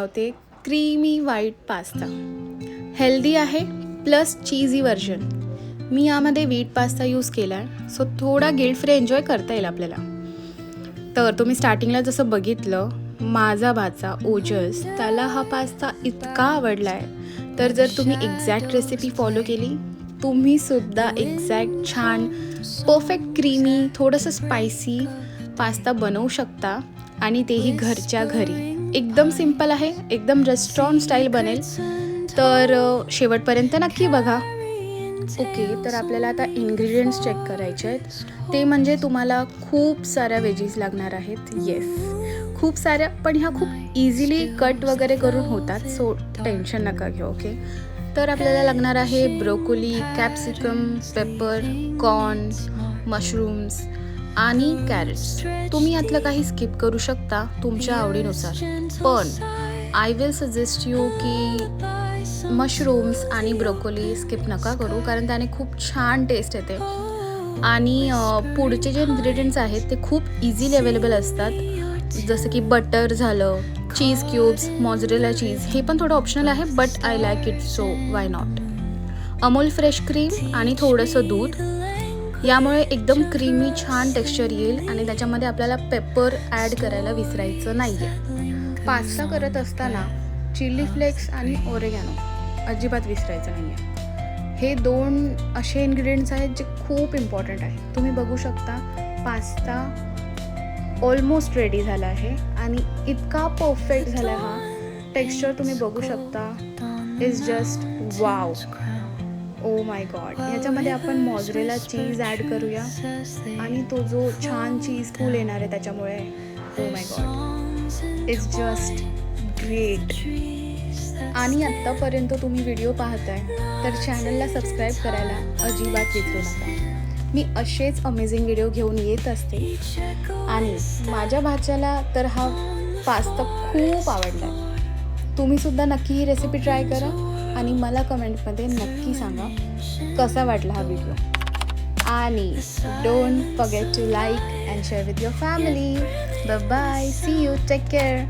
बनवते creamy white pasta. Healthy आहे plus चीझी version. मी यामध्ये व्हीट पास्ता यूज केला आहे, सो थोडा गिल्ट फ्री एन्जॉय करता येईल आपल्याला. तर तुम्ही स्टार्टिंगला जसं बघितलं, माझा भाचा ओजस त्याला हा पास्ता इतका आवडला आहे. तर जर तुम्ही एक्झॅक्ट रेसिपी फॉलो केली, तुम्हीसुद्धा एक्झॅक्ट छान परफेक्ट क्रीमी थोडंसं स्पायसी पास्ता बनवू शकता, आणि तेही घरच्या घरी. एकदम सिंपल आहे, एकदम रेस्टॉरंट स्टाईल बनेल. तर शेवटपर्यंत नक्की बघा. ओके, तर आपल्याला आता इन्ग्रेडियंट्स चेक करायचे आहेत. ते म्हणजे तुम्हाला खूप साऱ्या वेजीज लागणार आहेत. येस, खूप साऱ्या, पण ह्या खूप इझिली कट वगैरे करून होतात, सो टेन्शन नका घेऊ. ओके, तर आपल्याला लागणार आहे broccoli, capsicum, paper, corn, mushrooms आणि कॅरेट्स. तुम्ही यातलं काही स्किप करू शकता तुमच्या आवडीनुसार, पण आय विल सजेस्ट यू की मशरूम्स आणि ब्रोकोली स्किप नका करू, कारण त्याने खूप छान टेस्ट येते. आणि पुढचे जे इन्ग्रेडियंट्स आहेत ते खूप इझिली अवेलेबल असतात, जसं की बटर झालं, चीज क्यूब्स, मॉझरेला चीज. हे पण थोडं ऑप्शनल आहे, but I like it, so why not. Amul fresh cream आणि थोडंसं दूध. यामुळे एकदम क्रीमी छान टेक्स्चर येईल, आणि त्याच्यामध्ये आपल्याला पेपर ॲड करायला विसरायचं नाही आहे. पास्ता करत असताना चिली फ्लेक्स आणि ओरेगॅनो अजिबात विसरायचं नाही आहे. हे 2 असे इन्ग्रेडियंट्स आहेत जे खूप इम्पॉर्टंट आहेत. तुम्ही बघू शकता पास्ता ऑलमोस्ट रेडी झाला आहे, आणि इतका परफेक्ट झाला आहे. हा टेक्स्चर तुम्ही बघू शकता, is just wow. Oh my God. ह्याच्यामध्ये आपण मॉझरेला चीज ॲड करूया, आणि तो जो छान चीज पूल येणार आहे त्याच्यामुळे, oh my God, it's just great. आणि आत्तापर्यंत तुम्ही व्हिडिओ पाहताय तर चॅनलला सबस्क्राईब करायला अजिबात विसरू नका. मी असेच अमेझिंग व्हिडिओ घेऊन येत असते, आणि माझ्या भाच्याला तर हा पास्ता खूप आवडला आहे. तुम्हीसुद्धा नक्की ही रेसिपी ट्राय करा, आणि मला कमेंटमध्ये नक्की सांगा कसा वाटला हा व्हिडिओ. आणि don't forget to like and share with your family. Bye bye, see you, take care.